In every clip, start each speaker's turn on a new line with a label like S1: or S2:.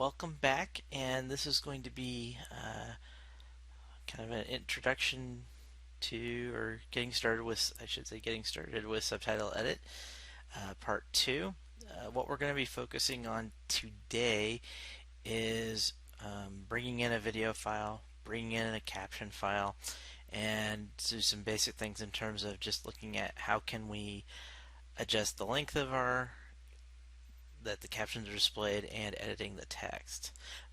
S1: welcome back, and this is going to be kind of an introduction to, or getting started with, I should say, getting started with Subtitle Edit, Part 2. What we're going to be focusing on today is bringing in a video file, bringing in a caption file, and do some basic things in terms of just looking at how can we adjust the length of that the captions are displayed and editing the text,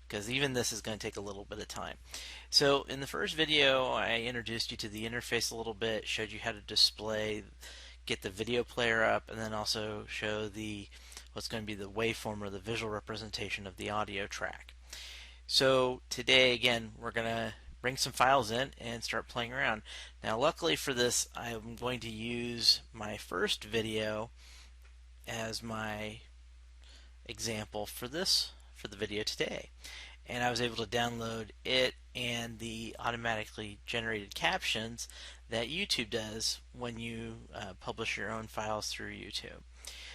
S1: because even this is going to take a little bit of time. So in the first video I introduced you to the interface a little bit, showed you how to get the video player up, and then also show what's going to be the waveform or the visual representation of the audio track. So today again we're going to bring some files in and start playing around. Now luckily for this, I'm going to use my first video as my example for the video today, and I was able to download it and the automatically generated captions that YouTube does when you publish your own files through YouTube.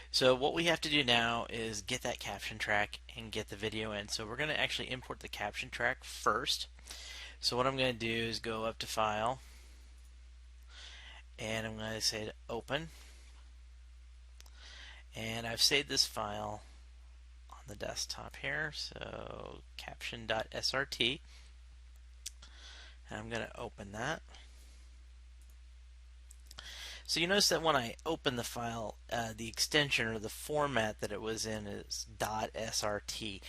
S1: So what we have to do now is get that caption track and get the video in. So we're going to actually import the caption track first. So what I'm going to do is go up to File, and I'm going to say to Open, and I've saved this file on the desktop here, so caption.srt, and I'm going to open that. So you notice that when I open the file, the extension or the format that it was in is .srt.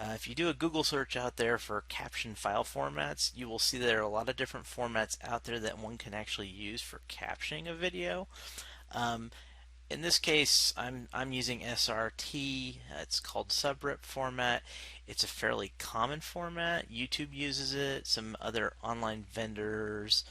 S1: If you do a Google search out there for caption file formats, you will see there are a lot of different formats out there that one can actually use for captioning a video. In this case, I'm using SRT. It's called subrip format. It's a fairly common format. YouTube uses it. Some other online vendors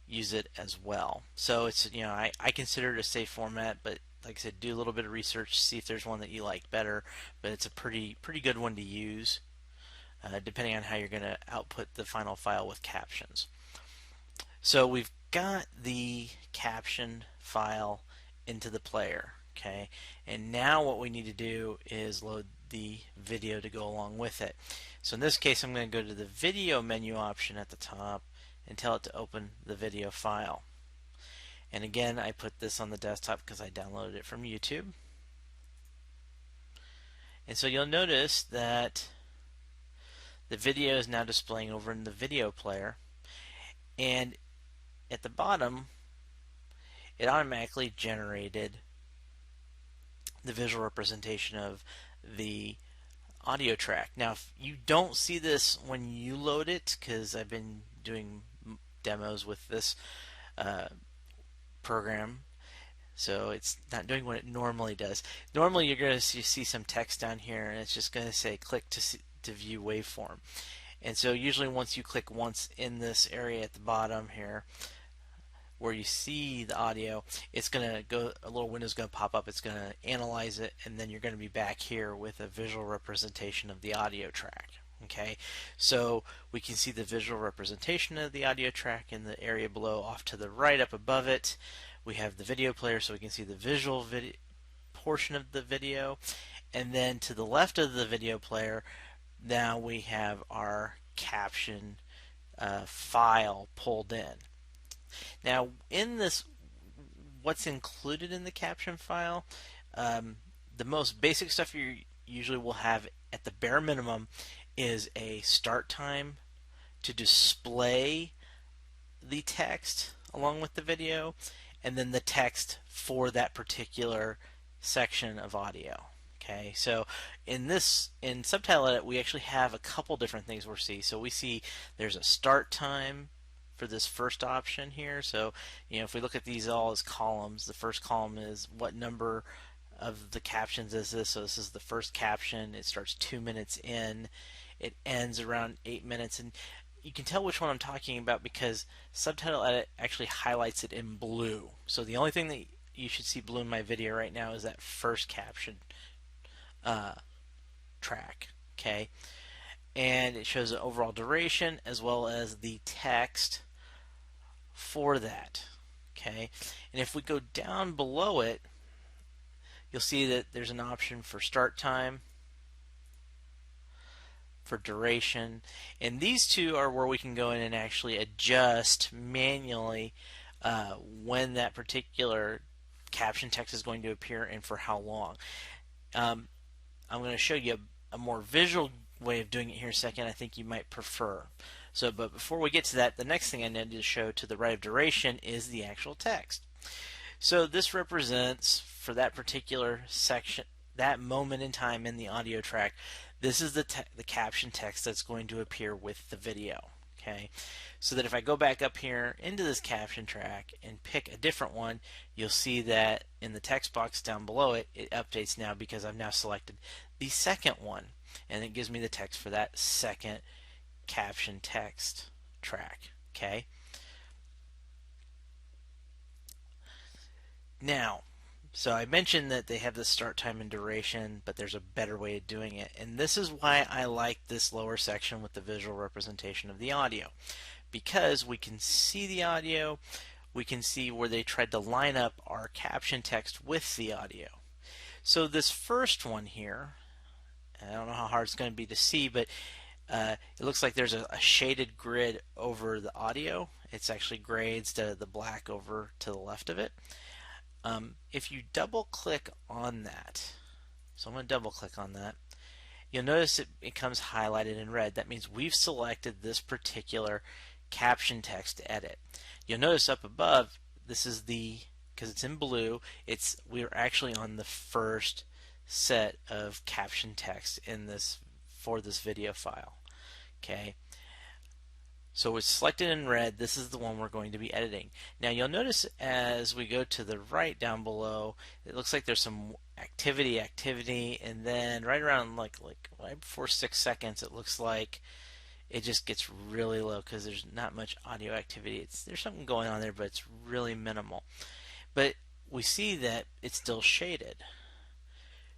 S1: use it as well. So it's, I consider it a safe format, but like I said, do a little bit of research, see if there's one that you like better. But it's a pretty good one to use, depending on how you're going to output the final file with captions. So we've got the caption file into the player, okay, and now what we need to do is load the video to go along with it. So in this case, I'm going to go to the video menu option at the top and tell it to open the video file. And again, I put this on the desktop because I downloaded it from YouTube. And so you'll notice that the video is now displaying over in the video player, and at the bottom it automatically generated the visual representation of the audio track. Now if you don't see this when you load it, because I've been doing demos with this program, so it's not doing what it normally does. Normally you're going to see some text down here, and it's just going to say click to view waveform. And so usually once you click once in this area at the bottom here where you see the audio, it's going to go, a little window is going to pop up, it's going to analyze it, and then you're going to be back here with a visual representation of the audio track. Okay, so we can see the visual representation of the audio track in the area below. Off to the right up above it, we have the video player, so we can see the visual portion of the video. And then to the left of the video player, now we have our caption file pulled in. Now in this, what's included in the caption file, the most basic stuff you usually will have at the bare minimum is a start time to display the text along with the video, and then the text for that particular section of audio. Okay, so in Subtitle Edit, we actually have a couple different things we see. So we see there's a start time for this first option here. So if we look at these all as columns, the first column is what number of the captions is this. So this is the first caption. It starts 2 minutes in. It ends around 8 minutes, and you can tell which one I'm talking about because Subtitle Edit actually highlights it in blue. So the only thing that you should see blue in my video right now is that first caption track. Okay, and it shows the overall duration as well as the text for that. Okay, and if we go down below it, you'll see that there's an option for start time, for duration, and these two are where we can go in and actually adjust manually when that particular caption text is going to appear and for how long. Um, I'm going to show you a more visual way of doing it here in a second. I think you might prefer. So, but before we get to that, the next thing I need to show to the right of duration is the actual text. So this represents, for that particular section, that moment in time in the audio track, this is the caption text that's going to appear with the video. Okay, so that if I go back up here into this caption track and pick a different one, you'll see that in the text box down below it, it updates now because I've now selected the second one, and it gives me the text for that second caption text track. Okay. Now, so I mentioned that they have the start time and duration, but there's a better way of doing it. And this is why I like this lower section with the visual representation of the audio. Because we can see the audio, we can see where they tried to line up our caption text with the audio. So this first one here, I don't know how hard it's going to be to see, but it looks like there's a shaded grid over the audio. It's actually gray instead of the black over to the left of it. If you double click on that, so I'm going to double click on that, you'll notice it comes highlighted in red. That means we've selected this particular caption text to edit. You'll notice up above, this is because it's in blue, we're actually on the first set of caption text for this video file. Okay. So it's selected in red. This is the one we're going to be editing. Now you'll notice as we go to the right down below, it looks like there's some activity, and then right around like right before 6 seconds, it looks like it just gets really low because there's not much audio activity. There's something going on there, but it's really minimal. But we see that it's still shaded.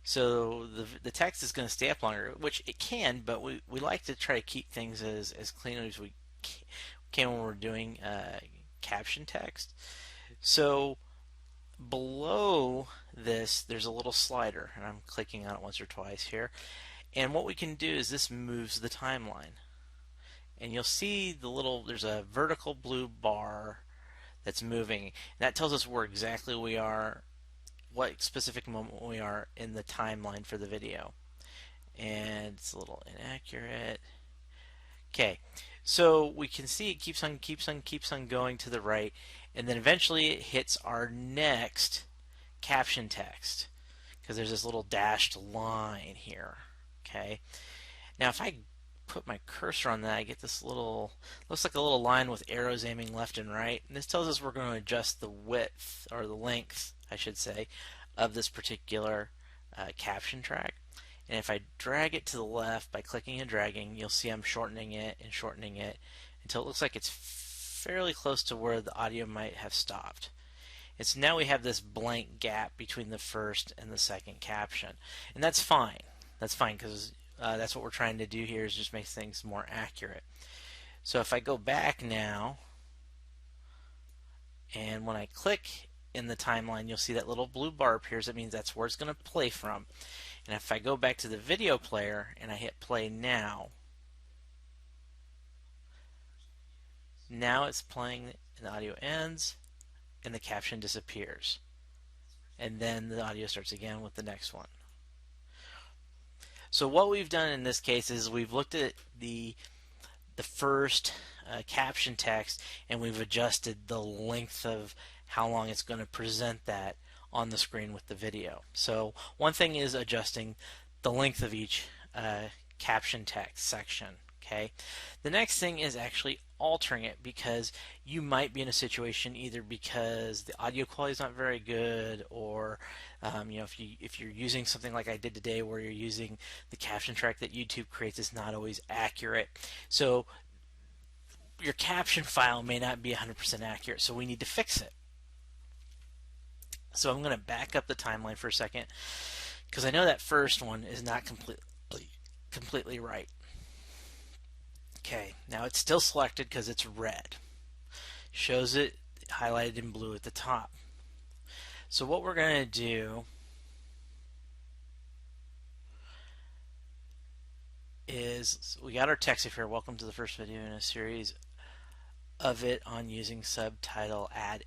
S1: So the text is going to stay up longer, which it can, but we like to try to keep things as clean as we can when we're doing caption text. So below this, there's a little slider, and I'm clicking on it once or twice here. And what we can do is this moves the timeline. And you'll see there's a vertical blue bar that's moving. And that tells us where exactly we are, what specific moment we are in the timeline for the video. And it's a little inaccurate. Okay, so we can see it keeps on going to the right, and then eventually it hits our next caption text because there's this little dashed line here. Okay, now if I put my cursor on that, I get this looks like a little line with arrows aiming left and right, and this tells us we're going to adjust the width, or the length I should say, of this particular caption track. And if I drag it to the left by clicking and dragging, you'll see I'm shortening it until it looks like it's fairly close to where the audio might have stopped. And so now we have this blank gap between the first and the second caption. And that's fine. That's fine because that's what we're trying to do here, is just make things more accurate. So if I go back now, and when I click in the timeline, you'll see that little blue bar appears. That means that's where it's going to play from. And if I go back to the video player and I hit play now it's playing and the audio ends and the caption disappears. And then the audio starts again with the next one. So what we've done in this case is we've looked at the first caption text, and we've adjusted the length of how long it's going to present that on the screen with the video. So one thing is adjusting the length of each caption text section. Okay. The next thing is actually altering it, because you might be in a situation either because the audio quality is not very good, or if you're using something like I did today where you're using the caption track that YouTube creates is not always accurate. So your caption file may not be 100% accurate, so we need to fix it. So I'm going to back up the timeline for a second, because I know that first one is not completely right. Okay, now it's still selected because it's red. Shows it highlighted in blue at the top. So what we're going to do is we got our text here. Welcome to the first video in a series of it on using subtitle at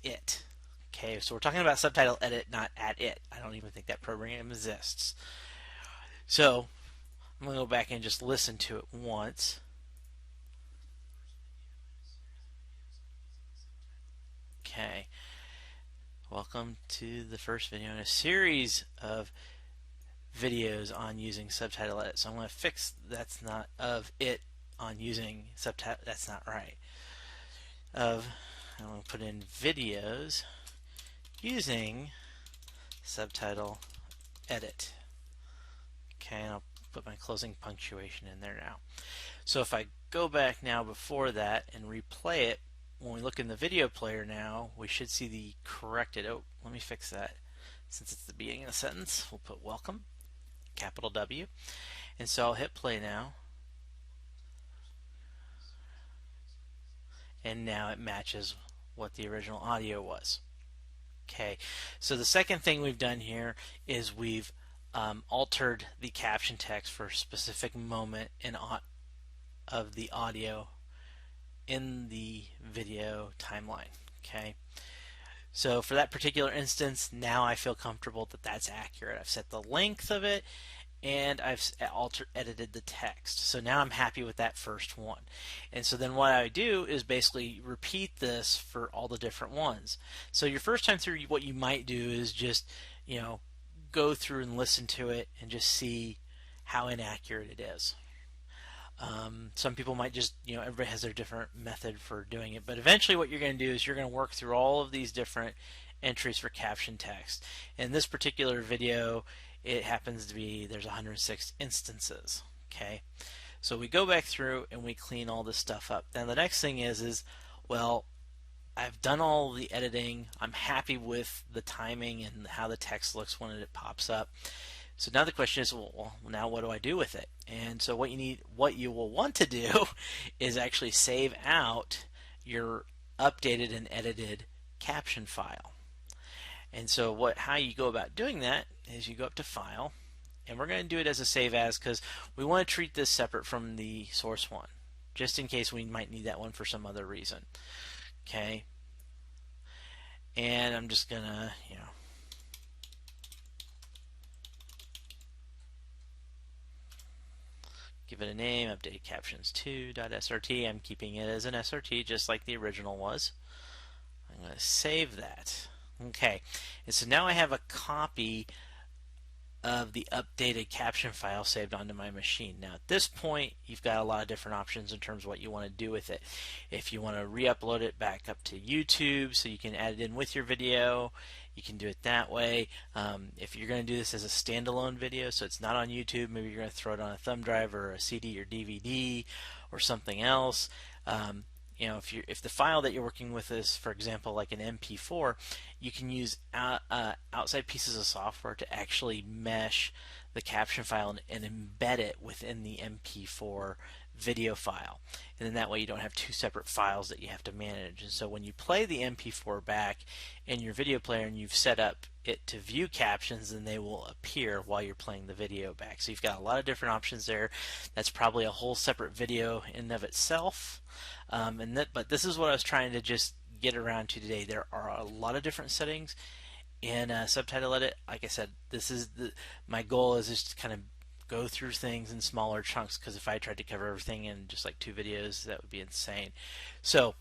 S1: it. Okay, so we're talking about subtitle edit, not at it. I don't even think that program exists. So I'm going to go back and just listen to it once. Okay, welcome to the first video in a series of videos on using subtitle edit. So I'm going to fix that's not of it on using subtitle. That's not right. I'm going to put in videos using subtitle edit. Okay, and I'll put my closing punctuation in there now. So if I go back now before that and replay it, when we look in the video player now, we should see the corrected. Oh, let me fix that. Since it's the beginning of the sentence, we'll put welcome, capital W. And so I'll hit play now. And now it matches what the original audio was. Okay, so the second thing we've done here is we've altered the caption text for a specific moment of the audio in the video timeline. Okay, so for that particular instance, now I feel comfortable that that's accurate. I've set the length of it and I've edited the text. So now I'm happy with that first one. And so then what I do is basically repeat this for all the different ones. So your first time through, what you might do is just, go through and listen to it and just see how inaccurate it is. Some people might just, everybody has their different method for doing it. But eventually what you're going to do is you're going to work through all of these different entries for caption text. In this particular video, it happens to be there's 106 instances. Okay, so we go back through and we clean all this stuff up. Now the next thing is well, I've done all the editing. I'm happy with the timing and how the text looks when it pops up. So now the question is, well, now what do I do with it? And so what you will want to do is actually save out your updated and edited caption file. And so how you go about doing that is you go up to File, and we're going to do it as a save as because we want to treat this separate from the source one, just in case we might need that one for some other reason. Okay, and I'm just gonna, give it a name, updated captions 2.srt. I'm keeping it as an SRT just like the original was. I'm going to save that. Okay, and so now I have a copy of the updated caption file saved onto my machine. Now at this point, you've got a lot of different options in terms of what you want to do with it. If you want to re-upload it back up to YouTube so you can add it in with your video, you can do it that way. If you're going to do this as a standalone video, so it's not on YouTube, maybe you're going to throw it on a thumb drive or a CD or DVD or something else. If the file that you're working with is, for example, like an MP4, you can use outside pieces of software to actually mesh the caption file and embed it within the MP4 video file. And then that way you don't have two separate files that you have to manage. And so when you play the MP4 back in your video player and you've set up it to view captions, then they will appear while you're playing the video back. So you've got a lot of different options there. That's probably a whole separate video in and of itself. But this is what I was trying to just get around to today. There are a lot of different settings in Subtitle Edit. Like I said, my goal is just to kind of go through things in smaller chunks, because if I tried to cover everything in just like 2 videos, that would be insane. So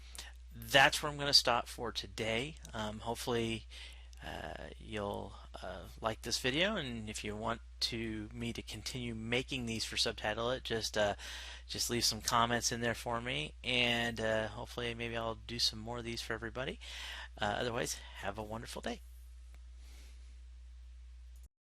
S1: that's where I'm going to stop for today. Hopefully you'll like this video, and if you want me to continue making these for Subtitle It, just leave some comments in there for me, and hopefully maybe I'll do some more of these for everybody. Otherwise, have a wonderful day.